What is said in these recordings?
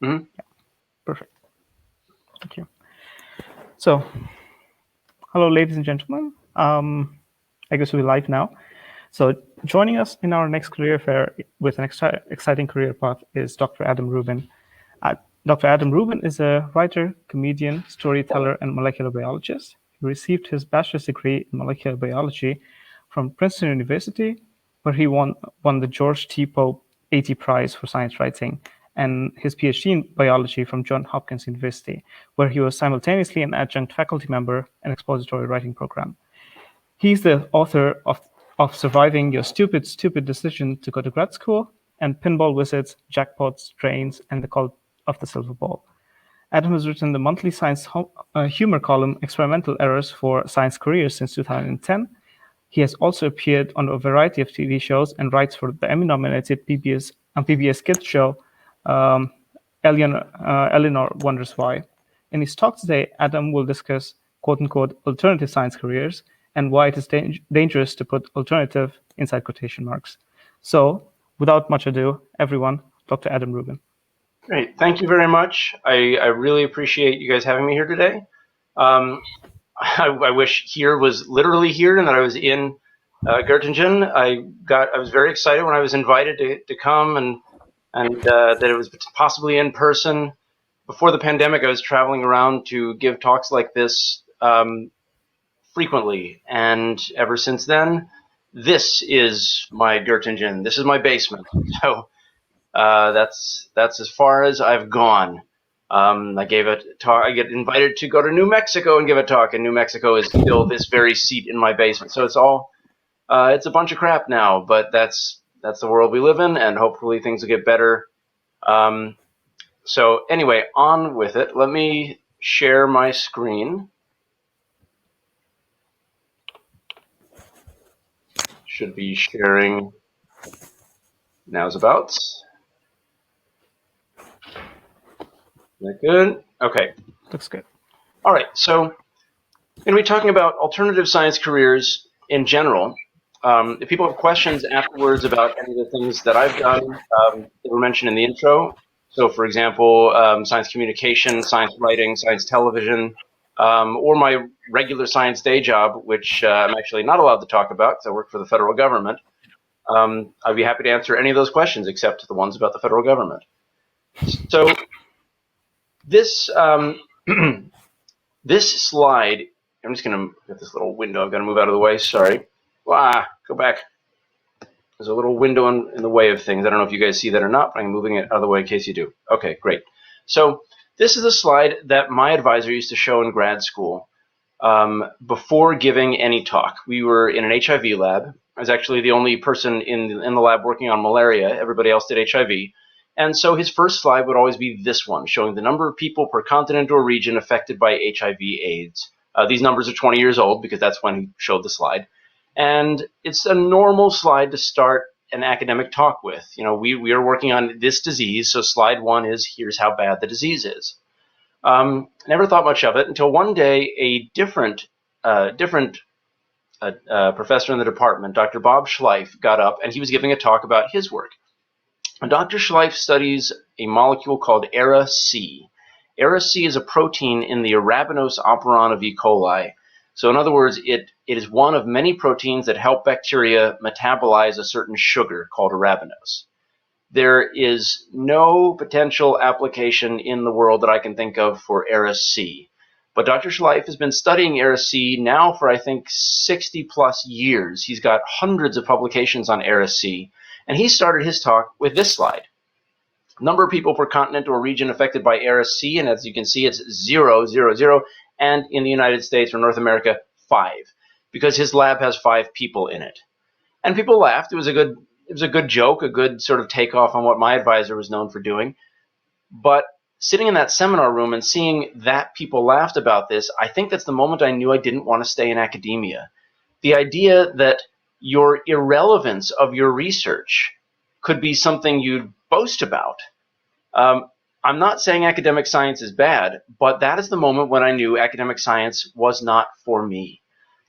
Mm-hmm. Perfect. Thank you. So, hello, ladies and gentlemen. I guess we're live now. So, joining us in our next career fair with an exciting career path is Dr. Adam Ruben. Dr. Adam Ruben is a writer, comedian, storyteller, and molecular biologist. He received his bachelor's degree in molecular biology from Princeton University, where he won the George T. Pope 80 Prize for Science Writing, and his PhD in biology from Johns Hopkins University, where he was simultaneously an adjunct faculty member and expository writing program. He's the author of Surviving Your Stupid, Stupid Decision to Go to Grad School and Pinball Wizards, Jackpots, Trains, and the Cult of the Silver Ball. Adam has written the monthly science humor column Experimental Errors for Science Careers since 2010. He has also appeared on a variety of TV shows and writes for the Emmy-nominated PBS Kids show, Eleanor Wonders Why. In his talk today, Adam will discuss quote-unquote alternative science careers and why it is dangerous to put alternative inside quotation marks. So, without much ado, everyone, Dr. Adam Ruben. Great. Thank you very much. I really appreciate you guys having me here today. I wish here was literally here and that I was in Göttingen. I was very excited when I was invited to come and that it was possibly in person. Before the pandemic, I was traveling around to give talks like this frequently, and ever since then, this is my Göttingen. This is my basement. So that's as far as I've gone. I gave a talk. I get invited to go to New Mexico and give a talk, and New Mexico is still this very seat in my basement. So it's all it's a bunch of crap now, but that's the world we live in, and hopefully things will get better. So anyway, on with it. Let me share my screen. Should be sharing. Now's about. That good? Okay. Looks good. All right. So I'm going to be talking about alternative science careers in general. If people have questions afterwards about any of the things that I've done that were mentioned in the intro, so for example, science communication, science writing, science television, or my regular science day job, which I'm actually not allowed to talk about because I work for the federal government, I'd be happy to answer any of those questions except the ones about the federal government. So this this slide, I'm just going to get this little window. I've got to move out of the way. Sorry. Go back. There's a little window in the way of things. I don't know if you guys see that or not, but I'm moving it out of the way in case you do. Okay, great. So this is a slide that my advisor used to show in grad school before giving any talk. We were in an HIV lab. I was actually the only person in the lab working on malaria. Everybody else did HIV. And so his first slide would always be this one, showing the number of people per continent or region affected by HIV/AIDS. These numbers are 20 years old because that's when he showed the slide. And it's a normal slide to start an academic talk with. You know, we are working on this disease, so slide one is here's how bad the disease is. Never thought much of it until one day a different professor in the department, Dr. Bob Schleif, got up and he was giving a talk about his work. And Dr. Schleif studies a molecule called ERA-C. ERA-C is a protein in the Arabinose operon of E. coli. So in other words, it is one of many proteins that help bacteria metabolize a certain sugar called arabinose. There is no potential application in the world that I can think of for ERA-C. But Dr. Schleif has been studying ERA-C now for, I think, 60 plus years. He's got hundreds of publications on ERA-C. And he started his talk with this slide. Number of people per continent or region affected by ERA-C, and as you can see, it's 0, 0, 0, and in the United States or North America, 5, because his lab has 5 people in it. And people laughed. It was a good joke, a good sort of takeoff on what my advisor was known for doing. But sitting in that seminar room and seeing that people laughed about this, I think that's the moment I knew I didn't want to stay in academia. The idea that your irrelevance of your research could be something you'd boast about. I'm not saying academic science is bad, but that is the moment when I knew academic science was not for me.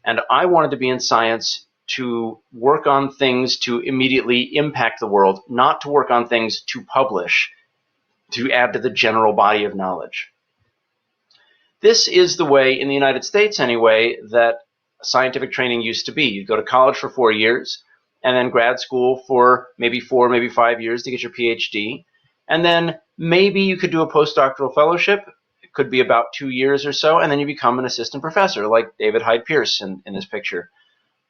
And I wanted to be in science to work on things to immediately impact the world, not to work on things to publish. to add to the general body of knowledge. This is the way, in the United States anyway, that scientific training used to be. You'd go to college for 4 years, and then grad school for maybe 4, maybe 5 years to get your PhD. And then maybe you could do a postdoctoral fellowship. It could be about 2 years or so, and then you become an assistant professor, like David Hyde Pierce in this picture.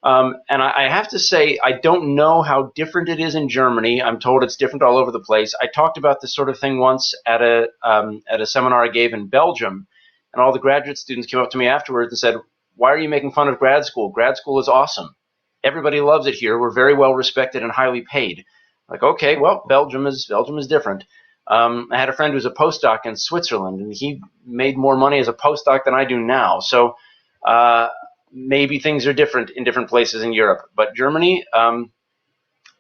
And I have to say, I don't know how different it is in Germany. I'm told it's different all over the place. I talked about this sort of thing once at a seminar I gave in Belgium, and all the graduate students came up to me afterwards and said, "Why are you making fun of grad school? Grad school is awesome. Everybody loves it here. We're very well respected and highly paid." Like, okay, well, Belgium is different. I had a friend who's a postdoc in Switzerland, and he made more money as a postdoc than I do now. So maybe things are different in different places in Europe. But Germany,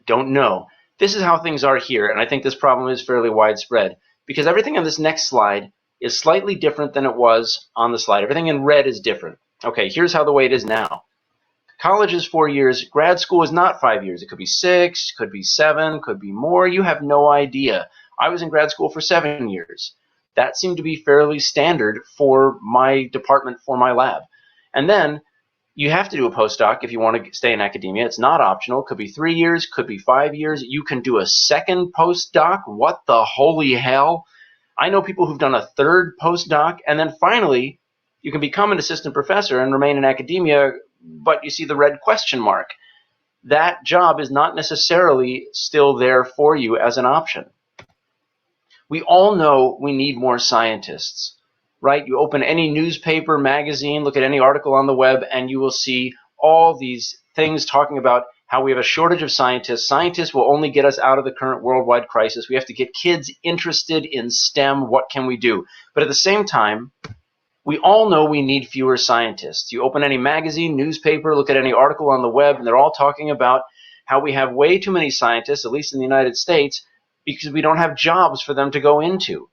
don't know. This is how things are here, and I think this problem is fairly widespread, because everything on this next slide is slightly different than it was on the slide. Everything in red is different. Okay, here's how the way it is now. College is 4 years. Grad school is not 5 years. It could be 6, could be 7, could be more. You have no idea. I was in grad school for 7 years. That seemed to be fairly standard for my department, for my lab. And then you have to do a postdoc if you want to stay in academia. It's not optional. It could be 3 years, could be 5 years. You can do a second postdoc. What the holy hell? I know people who've done a third postdoc, and then finally you can become an assistant professor and remain in academia, but you see the red question mark. That job is not necessarily still there for you as an option. We all know we need more scientists, right? You open any newspaper, magazine, look at any article on the web, and you will see all these things talking about how we have a shortage of scientists. Scientists will only get us out of the current worldwide crisis. We have to get kids interested in STEM. What can we do? But at the same time, we all know we need fewer scientists. You open any magazine, newspaper, look at any article on the web, and they're all talking about how we have way too many scientists, at least in the United States, because we don't have jobs for them to go into.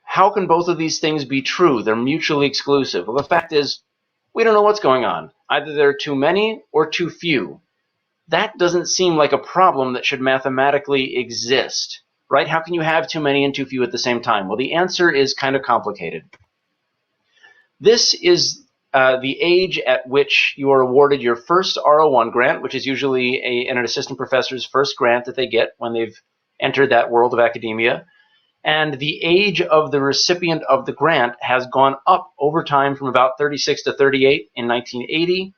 How can both of these things be true? They're mutually exclusive. Well, the fact is, we don't know what's going on. Either there are too many or too few. That doesn't seem like a problem that should mathematically exist, right? How can you have too many and too few at the same time? Well, the answer is kind of complicated. This is the age at which you are awarded your first R01 grant, which is usually an assistant professor's first grant that they get when they've entered that world of academia. And the age of the recipient of the grant has gone up over time from about 36 to 38 in 1980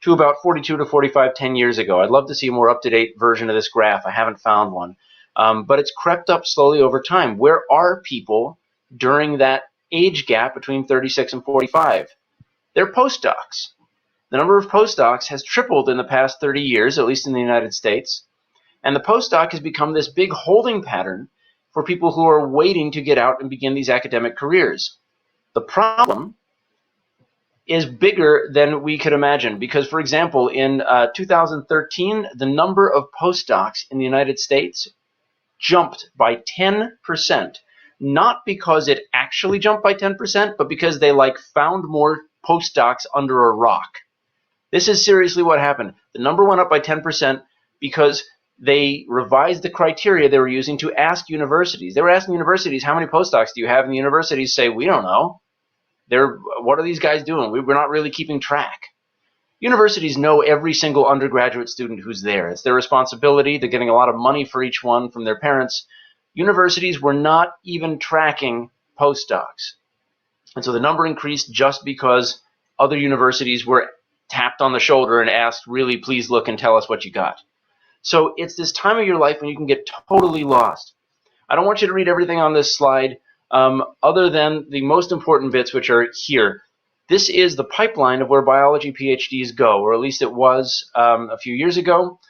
to about 42 to 45 10 years ago. I'd love to see a more up-to-date version of this graph. I haven't found one. But it's crept up slowly over time. Where are people during that age gap between 36 and 45? They're postdocs. The number of postdocs has tripled in the past 30 years, at least in the United States. And the postdoc has become this big holding pattern for people who are waiting to get out and begin these academic careers. The problem is bigger than we could imagine because, for example, in 2013, the number of postdocs in the United States jumped by 10%. Not because it actually jumped by 10%, but because they found more postdocs under a rock. This is seriously what happened. The number went up by 10% because they revised the criteria they were using to ask universities. They were asking universities, how many postdocs do you have? And the universities say, we don't know. What are these guys doing? We're not really keeping track. Universities know every single undergraduate student who's there. It's their responsibility. They're getting a lot of money for each one from their parents. Universities were not even tracking postdocs. And so the number increased just because other universities were tapped on the shoulder and asked, really, please look and tell us what you got. So it's this time of your life when you can get totally lost. I don't want you to read everything on this slide other than the most important bits, which are here. This is the pipeline of where biology PhDs go, or at least it was a few years ago.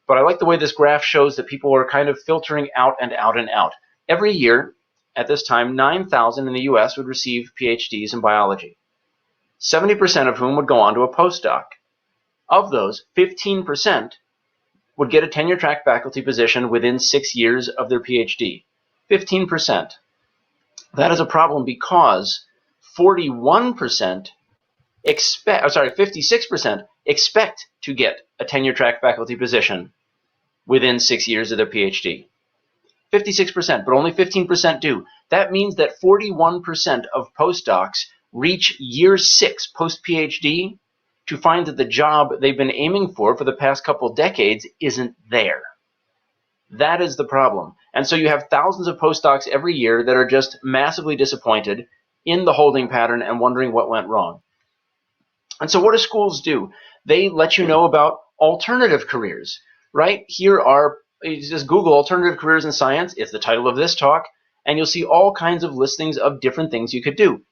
But I like the way this graph shows that people are kind of filtering out and out and out. Every year, at this time, 9,000 in the US would receive PhDs in biology, 70% of whom would go on to a postdoc. Of those, 15% would get a tenure-track faculty position within 6 years of their PhD. 15%. That is a problem because 56% expect to get a tenure-track faculty position within 6 years of their PhD. 56%, but only 15% do. That means that 41% of postdocs reach year 6 post-PhD to find that the job they've been aiming for the past couple decades isn't there. That is the problem. And so you have thousands of postdocs every year that are just massively disappointed in the holding pattern and wondering what went wrong. And so what do schools do? They let you know about alternative careers, right? Here are, you just Google alternative careers in science. It's the title of this talk, and you'll see all kinds of listings of different things you could do.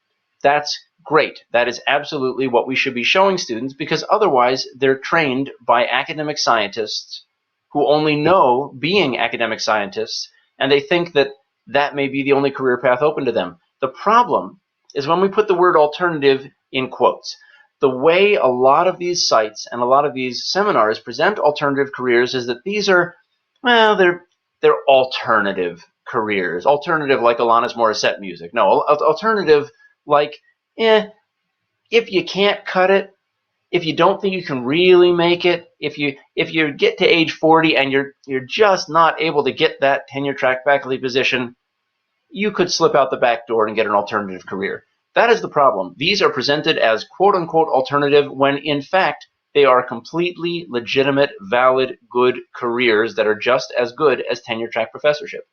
That's great. That is absolutely what we should be showing students, because otherwise they're trained by academic scientists who only know being academic scientists, and they think that that may be the only career path open to them. The problem is when we put the word alternative in quotes. The way a lot of these sites and a lot of these seminars present alternative careers is that these are, well, they're alternative careers. Alternative like Alanis Morissette music. No, alternative like, if you can't cut it, if you don't think you can really make it, if you get to age 40 and you're just not able to get that tenure track faculty position, you could slip out the back door and get an alternative career. That is the problem. These are presented as quote-unquote alternative when, in fact, they are completely legitimate, valid, good careers that are just as good as tenure-track professorship.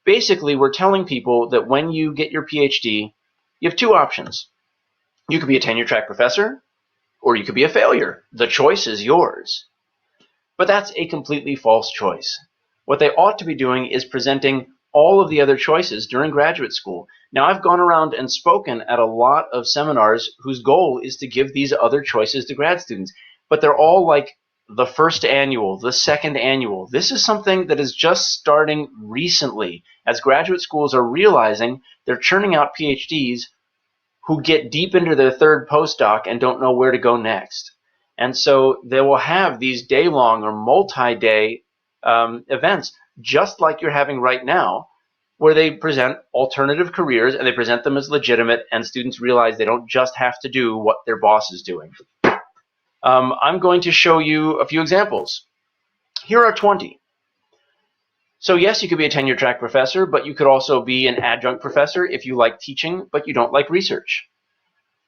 Basically, we're telling people that when you get your PhD, you have two options. You could be a tenure-track professor, or you could be a failure. The choice is yours. But that's a completely false choice. What they ought to be doing is presenting all of the other choices during graduate school. Now, I've gone around and spoken at a lot of seminars whose goal is to give these other choices to grad students, but they're all like the first annual, the second annual. This is something that is just starting recently as graduate schools are realizing they're churning out PhDs who get deep into their third postdoc and don't know where to go next. And so they will have these day-long or multi-day events, just like you're having right now, where they present alternative careers and they present them as legitimate, and students realize they don't just have to do what their boss is doing. I'm going to show you a few examples. Here are 20. So yes, you could be a tenure track professor, but you could also be an adjunct professor if you like teaching, but you don't like research.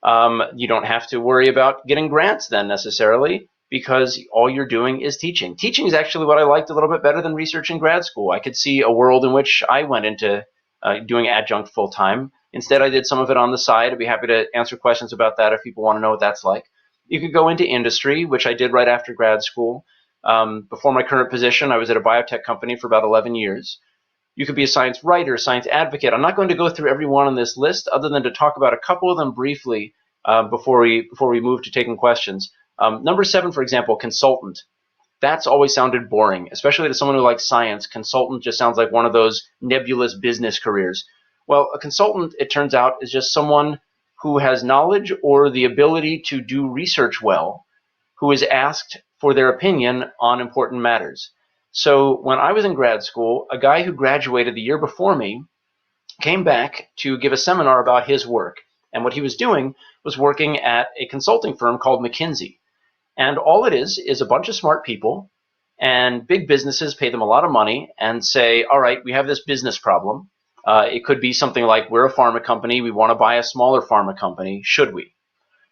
You don't have to worry about getting grants then necessarily, because all you're doing is teaching. Teaching is actually what I liked a little bit better than research in grad school. I could see a world in which I went into doing adjunct full-time. Instead, I did some of it on the side. I'd be happy to answer questions about that if people want to know what that's like. You could go into industry, which I did right after grad school. Before my current position, I was at a biotech company for about 11 years. You could be a science writer, science advocate. I'm not going to go through every one on this list other than to talk about a couple of them briefly before we move to taking questions. Number 7, for example, consultant. That's always sounded boring, especially to someone who likes science. Consultant just sounds like one of those nebulous business careers. Well, a consultant, it turns out, is just someone who has knowledge or the ability to do research well, who is asked for their opinion on important matters. So when I was in grad school, a guy who graduated the year before me came back to give a seminar about his work. And what he was doing was working at a consulting firm called McKinsey. And all it is a bunch of smart people, and big businesses pay them a lot of money and say, all right, we have this business problem. It could be something like, we're a pharma company, we want to buy a smaller pharma company, should we?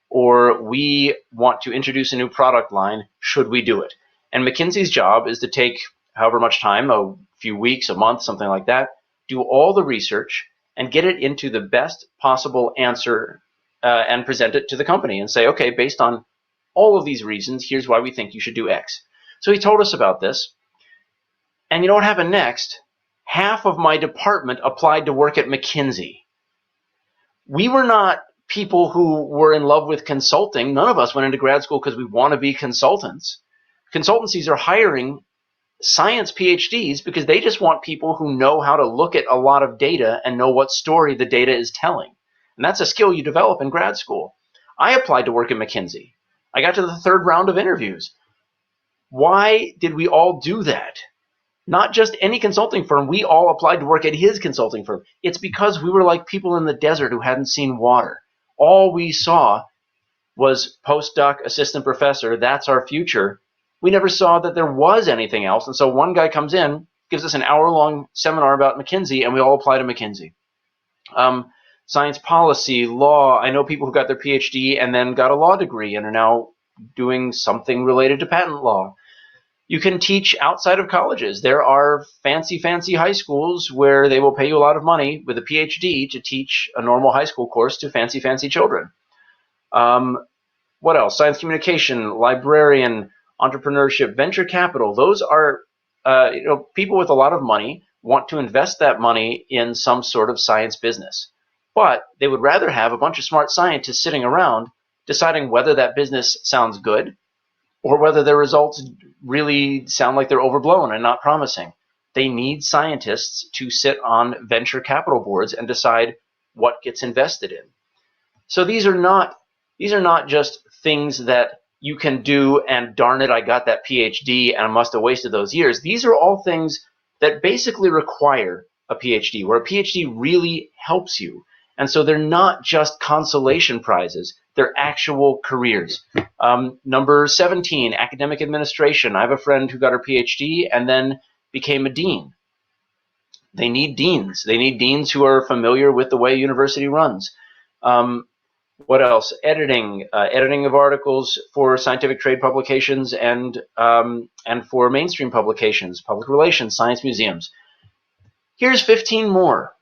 Or we want to introduce a new product line, should we do it? And McKinsey's job is to take however much time, a few weeks, a month, something like that, do all the research and get it into the best possible answer and present it to the company and say, okay, based on all of these reasons, here's why we think you should do X. So he told us about this. And you know what happened next? Half of my department applied to work at McKinsey. We were not people who were in love with consulting. None of us went into grad school because we want to be consultants. Consultancies are hiring science PhDs because they just want people who know how to look at a lot of data and know what story the data is telling. And that's a skill you develop in grad school. I applied to work at McKinsey. I got to the 3rd round of interviews. Why did we all do that? Not just any consulting firm. We all applied to work at his consulting firm. It's because we were like people in the desert who hadn't seen water. All we saw was postdoc, assistant professor. That's our future. We never saw that there was anything else. And so one guy comes in gives us an hour-long seminar about McKinsey, and we all apply to McKinsey. Science policy, law. I know people who got their PhD and then got a law degree and are now doing something related to patent law. You can teach outside of colleges. There are fancy high schools where they will pay you a lot of money with a PhD to teach a normal high school course to fancy children. What else? Science communication, librarian, entrepreneurship, venture capital. Those are people with a lot of money want to invest that money in some sort of science business. But they would rather have a bunch of smart scientists sitting around deciding whether that business sounds good or whether their results really sound like they're overblown and not promising. They need scientists to sit on venture capital boards and decide what gets invested in. So these are not just things that you can do and darn it, I got that PhD and I must have wasted those years. These are all things that basically require a PhD, where a PhD really helps you. And so they're not just consolation prizes, they're actual careers. Number 17, academic administration. I have a friend who got her PhD and then became a dean. They need deans. They need deans who are familiar with the way a university runs. What else? Editing of articles for scientific trade publications and for mainstream publications, public relations, science museums. Here's 15 more.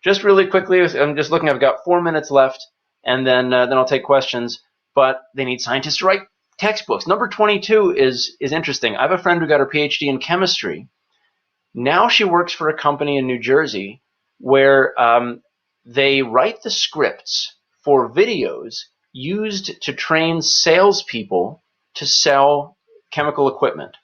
Just really quickly, I'm just looking, I've got 4 minutes left, and then I'll take questions. But they need scientists to write textbooks. Number 22 is interesting. I have a friend who got her PhD in chemistry. Now she works for a company in New Jersey where they write the scripts for videos used to train salespeople to sell chemical equipment.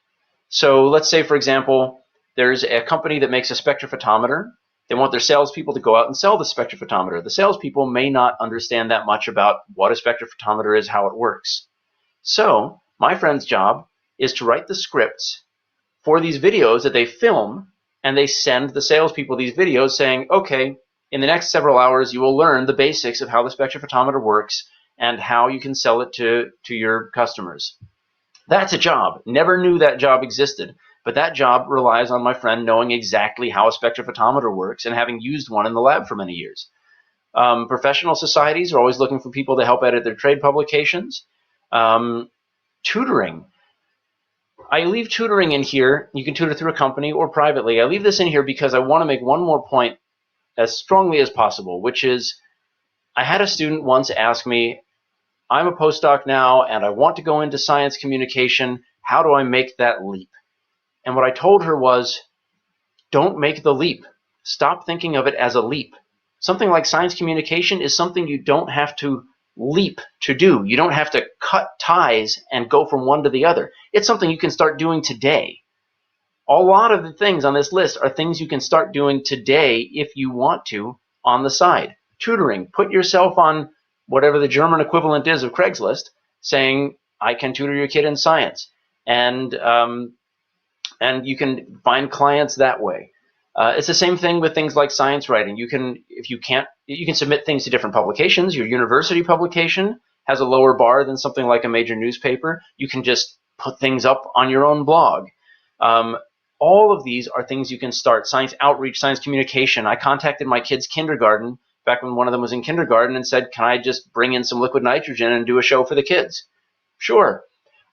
So let's say, for example, there's a company that makes a spectrophotometer. They want their salespeople to go out and sell the spectrophotometer. The salespeople may not understand that much about what a spectrophotometer is, how it works. So my friend's job is to write the scripts for these videos that they film, and they send the salespeople these videos saying, okay, in the next several hours, you will learn the basics of how the spectrophotometer works and how you can sell it to your customers. That's a job. Never knew that job existed. But that job relies on my friend knowing exactly how a spectrophotometer works and having used one in the lab for many years. Professional societies are always looking for people to help edit their trade publications. Tutoring. I leave tutoring in here. You can tutor through a company or privately. I leave this in here because I want to make one more point as strongly as possible, which is I had a student once ask me, I'm a postdoc now and I want to go into science communication. How do I make that leap? And what I told her was, don't make the leap. Stop thinking of it as a leap. Something like science communication is something you don't have to leap to do. You don't have to cut ties and go from one to the other. It's something you can start doing today. A lot of the things on this list are things you can start doing today if you want to on the side. Tutoring. Put yourself on whatever the German equivalent is of Craigslist, saying, I can tutor your kid in science. And you can find clients that way. It's the same thing with things like science writing. You can submit things to different publications. Your university publication has a lower bar than something like a major newspaper. You can just put things up on your own blog. All of these are things you can start. Science outreach, science communication. I contacted my kids' kindergarten back when one of them was in kindergarten and said, can I just bring in some liquid nitrogen and do a show for the kids? Sure.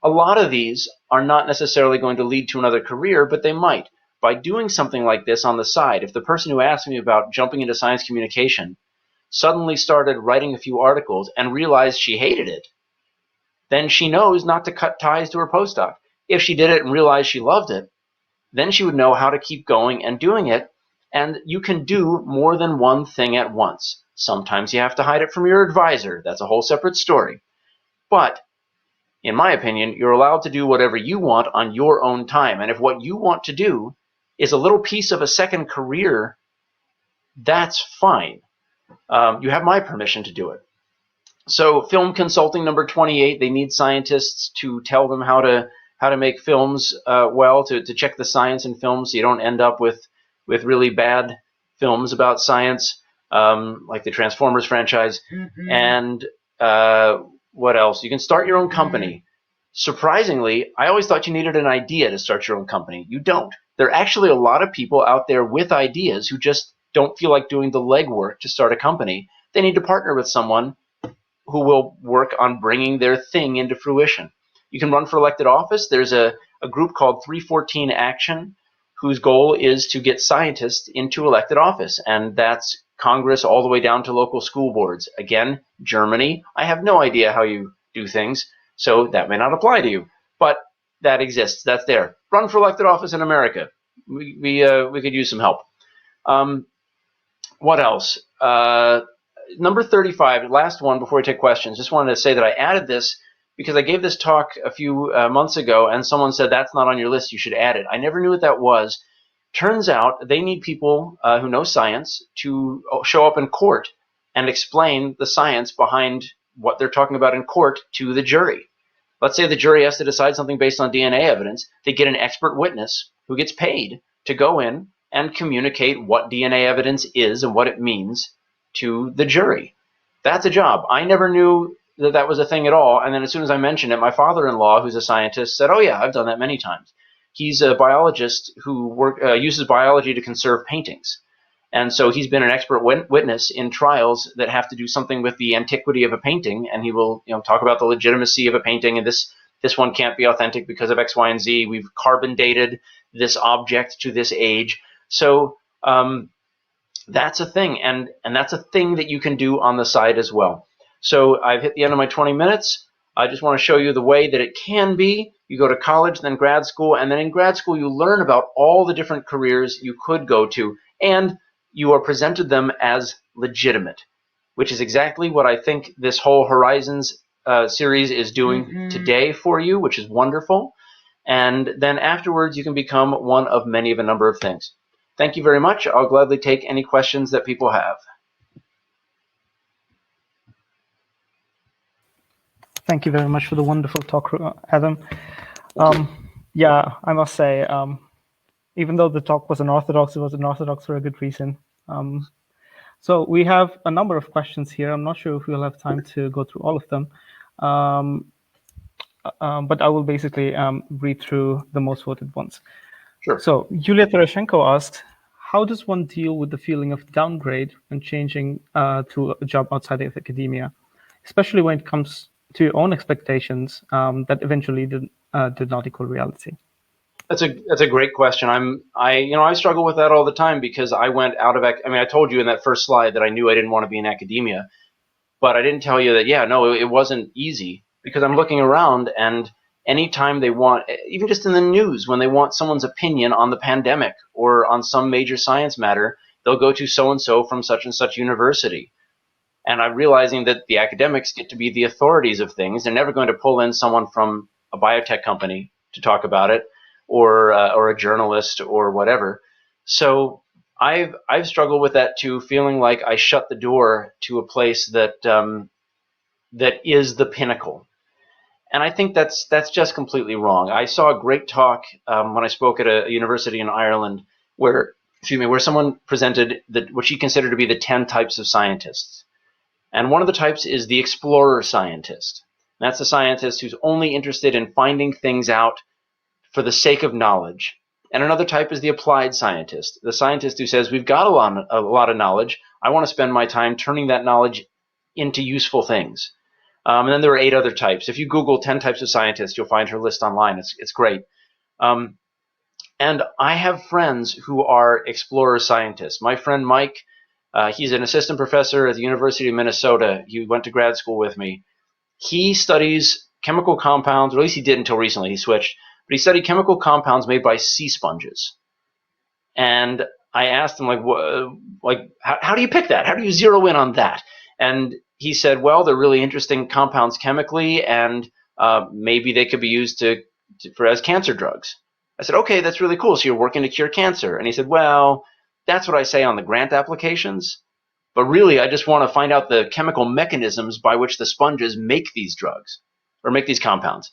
A lot of these are not necessarily going to lead to another career, but they might. By doing something like this on the side, if the person who asked me about jumping into science communication suddenly started writing a few articles and realized she hated it, then she knows not to cut ties to her postdoc. If she did it and realized she loved it, then she would know how to keep going and doing it. And you can do more than one thing at once. Sometimes you have to hide it from your advisor. That's a whole separate story. But in my opinion, you're allowed to do whatever you want on your own time. And if what you want to do is a little piece of a second career, that's fine. You have my permission to do it. So film consulting, number 28, they need scientists to tell them how to make films to check the science in films so you don't end up with really bad films about science, like the Transformers franchise. Mm-hmm. And what else? You can start your own company. Surprisingly, I always thought you needed an idea to start your own company. You don't. There are actually a lot of people out there with ideas who just don't feel like doing the legwork to start a company. They need to partner with someone who will work on bringing their thing into fruition. You can run for elected office. There's a group called 314 Action, whose goal is to get scientists into elected office, and that's Congress all the way down to local school boards. Again, Germany, I have no idea how you do things, so that may not apply to you, but that exists. That's there. Run for elected office in America. We could use some help. What else? Number 35, last one before we take questions. Just wanted to say that I added this because I gave this talk a few months ago, and someone said that's not on your list, you should add it. I never knew what that was. Turns out they need people who know science to show up in court and explain the science behind what they're talking about in court to the jury. Let's say the jury has to decide something based on DNA evidence. They get an expert witness who gets paid to go in and communicate what DNA evidence is and what it means to the jury. That's a job. I never knew that that was a thing at all. And then as soon as I mentioned it, my father-in-law, who's a scientist, said, oh yeah, I've done that many times. He's a biologist who uses biology to conserve paintings. And so he's been an expert witness in trials that have to do something with the antiquity of a painting, and he will talk about the legitimacy of a painting, and this one can't be authentic because of X, Y, and Z. We've carbon dated this object to this age. So that's a thing, and that's a thing that you can do on the side as well. So I've hit the end of my 20 minutes. I just want to show you the way that it can be. You go to college, then grad school, and then in grad school you learn about all the different careers you could go to, and you are presented them as legitimate, which is exactly what I think this whole Horizons series is doing today for you, which is wonderful. And then afterwards you can become one of many of a number of things. Thank you very much. I'll gladly take any questions that people have. Thank you very much for the wonderful talk, Adam. Yeah, I must say, even though the talk was unorthodox, it was unorthodox for a good reason. So we have a number of questions here. I'm not sure if we'll have time to go through all of them, but I will basically read through the most voted ones. Sure. So Yulia Terashenko asked, how does one deal with the feeling of downgrade when changing to a job outside of academia, especially when it comes to your own expectations that eventually did not equal reality? That's a great question. I struggle with that all the time because I went out of I told you in that first slide that I knew I didn't want to be in academia, but I didn't tell you that it wasn't easy, because I'm looking around, and anytime they want, even just in the news, when they want someone's opinion on the pandemic or on some major science matter, they'll go to so and so from such and such university. And I'm realizing that the academics get to be the authorities of things. They're never going to pull in someone from a biotech company to talk about it, or a journalist or whatever. So I've struggled with that too, feeling like I shut the door to a place that is the pinnacle. And I think that's just completely wrong. I saw a great talk when I spoke at a university in Ireland where someone presented what she considered to be the 10 types of scientists. And one of the types is the explorer scientist. That's the scientist who's only interested in finding things out for the sake of knowledge. And another type is the applied scientist, the scientist who says, we've got a lot of knowledge. I want to spend my time turning that knowledge into useful things. And then there are 8 other types. If you Google 10 types of scientists, you'll find her list online. It's great. And I have friends who are explorer scientists. My friend Mike, he's an assistant professor at the University of Minnesota. He went to grad school with me. He studies chemical compounds, or at least he did until recently. He switched. But he studied chemical compounds made by sea sponges. And I asked him, how do you pick that? How do you zero in on that? And he said, well, they're really interesting compounds chemically, and maybe they could be used as cancer drugs. I said, okay, that's really cool. So you're working to cure cancer. And he said, well, that's what I say on the grant applications. But really, I just want to find out the chemical mechanisms by which the sponges make these drugs or make these compounds.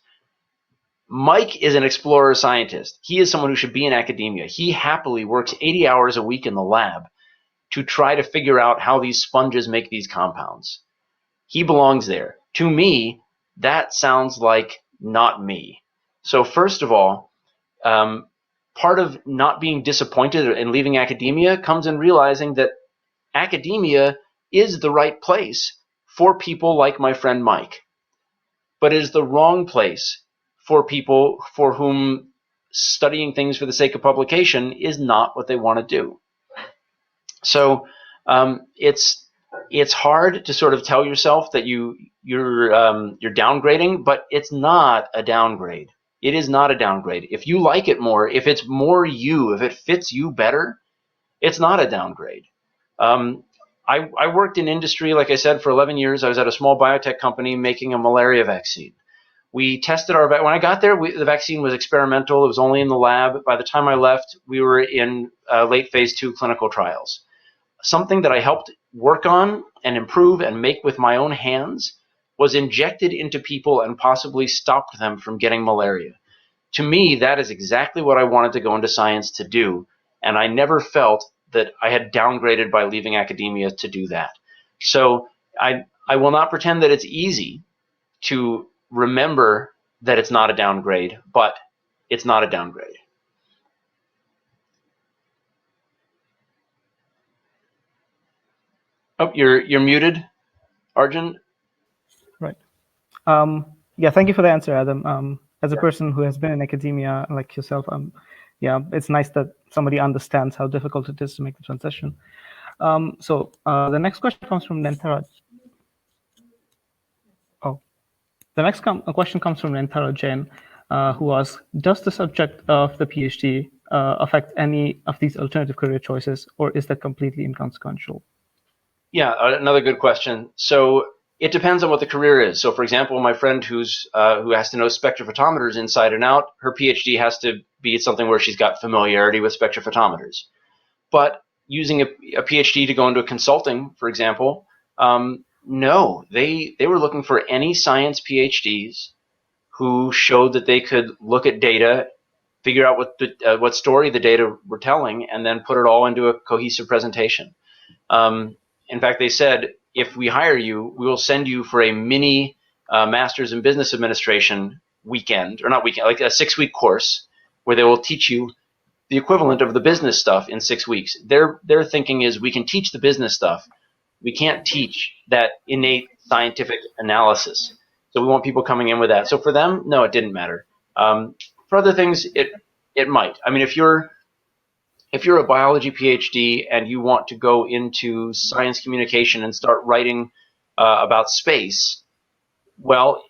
Mike is an explorer scientist. He is someone who should be in academia. He happily works 80 hours a week in the lab to try to figure out how these sponges make these compounds. He belongs there. To me, that sounds like not me. So first of all, part of not being disappointed in leaving academia comes in realizing that academia is the right place for people like my friend Mike, but it is the wrong place for people for whom studying things for the sake of publication is not what they want to do. So it's hard to sort of tell yourself that you're downgrading, but it's not a downgrade. It is not a downgrade. If you like it more, if it's more you, if it fits you better, it's not a downgrade. I worked in industry, like I said, for 11 years. I was at a small biotech company making a malaria vaccine. We tested when I got there, the vaccine was experimental. It was only in the lab. By the time I left, we were in late phase 2 clinical trials. Something that I helped work on and improve and make with my own hands was injected into people and possibly stopped them from getting malaria. To me, that is exactly what I wanted to go into science to do, and I never felt that I had downgraded by leaving academia to do that. So I will not pretend that it's easy to remember that it's not a downgrade, but it's not a downgrade. Oh, you're muted, Arjun. Right. Yeah, thank you for the answer, Adam. As a person who has been in academia like yourself, yeah, it's nice that somebody understands how difficult it is to make the transition. So the next question comes from Nentara. Oh, the next question comes from Nentara Jain, who asks, does the subject of the PhD affect any of these alternative career choices, or is that completely inconsequential? Yeah, another good question. So it depends on what the career is. So, for example, my friend who has to know spectrophotometers inside and out, her PhD has to be something where she's got familiarity with spectrophotometers. But using a PhD to go into consulting, for example, no, they were looking for any science PhDs who showed that they could look at data, figure out what story the data were telling, and then put it all into a cohesive presentation. In fact, they said, if we hire you, we will send you for a mini Master's in Business Administration weekend, or not weekend, like a 6-week course where they will teach you the equivalent of the business stuff in 6 weeks. Their thinking is we can teach the business stuff. We can't teach that innate scientific analysis. So we want people coming in with that. So for them, no, it didn't matter. For other things, it might. I mean, if you're a biology PhD and you want to go into science communication and start writing about space, well,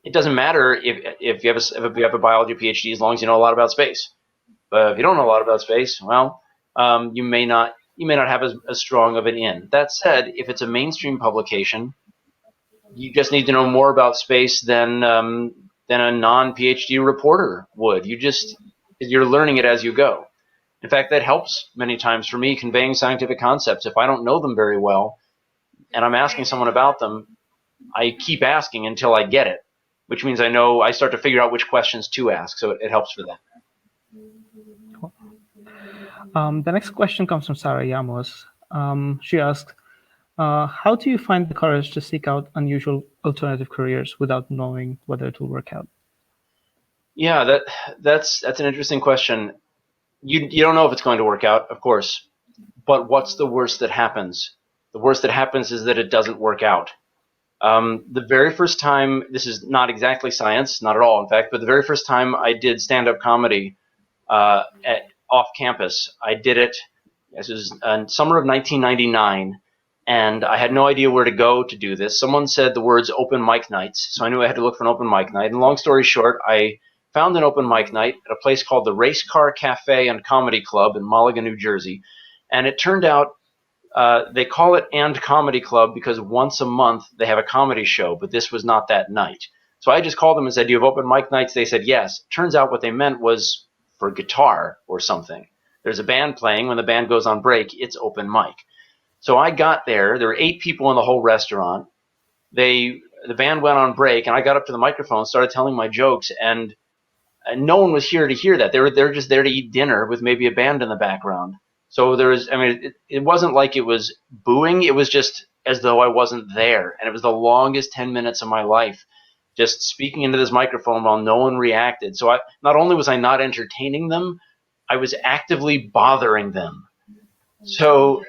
it doesn't matter if you have a biology PhD as long as you know a lot about space. But if you don't know a lot about space, well, you may not have as strong of an in. That said, if it's a mainstream publication, you just need to know more about space than a non-PhD reporter would. You're learning it as you go. In fact, that helps many times for me conveying scientific concepts. If I don't know them very well and I'm asking someone about them, I keep asking until I get it, which means I start to figure out which questions to ask. So it helps for that. The next question comes from Sarah Yamos. She asks, how do you find the courage to seek out unusual alternative careers without knowing whether it will work out? Yeah, that's an interesting question. You don't know if it's going to work out, of course, but what's the worst that happens? The worst that happens is that it doesn't work out. The very first time, this is not exactly science, not at all, in fact, but the very first time I did stand-up comedy off campus, I did it. This was in summer of 1999, and I had no idea where to go to do this. Someone said the words open mic nights, so I knew I had to look for an open mic night. And long story short, I found an open mic night at a place called the Race Car Cafe and Comedy Club in Mulligan, New Jersey. And it turned out they call it And Comedy Club because once a month they have a comedy show, but this was not that night. So I just called them and said, do you have open mic nights? They said yes. Turns out what they meant was for guitar or something. There's a band playing. When the band goes on break, it's open mic. So I got there. There were 8 people in the whole restaurant. The band went on break, and I got up to the microphone, started telling my jokes, and no one was here to hear that. They were just there to eat dinner with maybe a band in the background. So it wasn't like it was booing. It was just as though I wasn't there, and it was the longest 10 minutes of my life. just speaking into this microphone while no one reacted. So not only was I not entertaining them, I was actively bothering them. So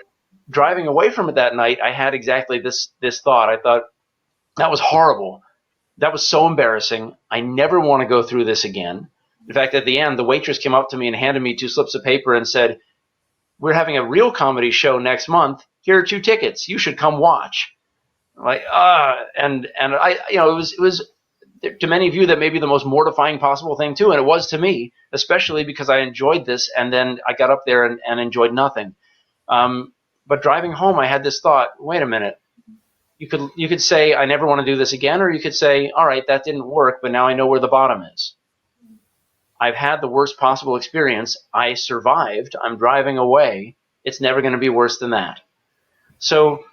driving away from it that night, I had exactly this thought. I thought, that was horrible. That was so embarrassing. I never want to go through this again. In fact, at the end, the waitress came up to me and handed me 2 slips of paper and said, we're having a real comedy show next month. Here are 2 tickets. You should come watch. Like, and I, it was to many of you that may be the most mortifying possible thing too, and it was to me, especially because I enjoyed this, and then I got up there and enjoyed nothing. But driving home, I had this thought, wait a minute. You could say, I never want to do this again, or you could say, all right, that didn't work, but now I know where the bottom is. I've had the worst possible experience. I survived. I'm driving away. It's never going to be worse than that. So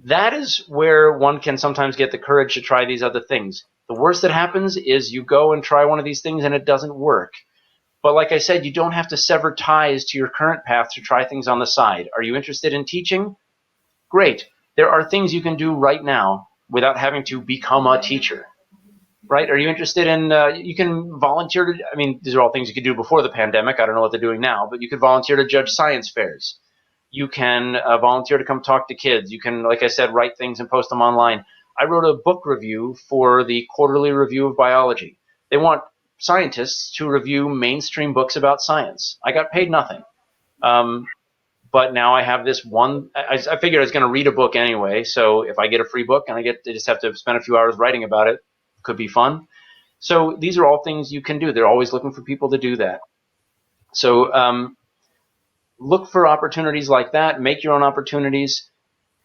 that is where one can sometimes get the courage to try these other things. The worst that happens is you go and try one of these things and it doesn't work. But like I said, you don't have to sever ties to your current path to try things on the side. Are you interested in teaching? Great. There are things you can do right now without having to become a teacher. Right? Are you interested in, you can volunteer to, I mean, these are all things you could do before the pandemic. I don't know what they're doing now, but you could volunteer to judge science fairs. You can volunteer to come talk to kids. You can, like I said, write things and post them online. I wrote a book review for the Quarterly Review of Biology. They want scientists to review mainstream books about science. I got paid nothing. But now I have this one, I figured I was going to read a book anyway, so if I get a free book and I just have to spend a few hours writing about it, could be fun. So these are all things you can do. They're always looking for people to do that. So look for opportunities like that. Make your own opportunities.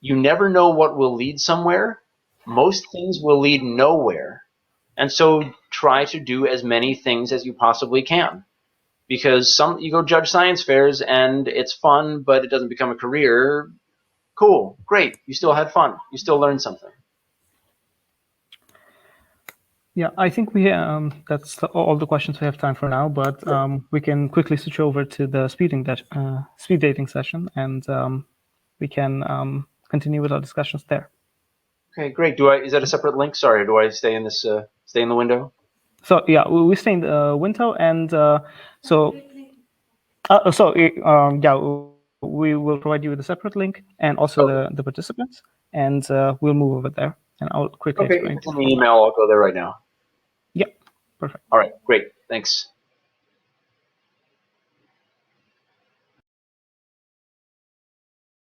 You never know what will lead somewhere. Most things will lead nowhere. And so try to do as many things as you possibly can. Because you go judge science fairs and it's fun, but it doesn't become a career. Cool, great. You still had fun. You still learned something. Yeah, I think that's all the questions we have time for now, but we can quickly switch over to the speed dating session, and we can continue with our discussions there. Okay, great. Is that a separate link? Sorry, or do I stay in this? Stay in the window? So yeah, we stay in the window, and we will provide you with a separate link and also the participants, and we'll move over there, and I'll quickly explain. Okay, send me an email. I'll go there right now. Yeah, perfect. All right, great. Thanks.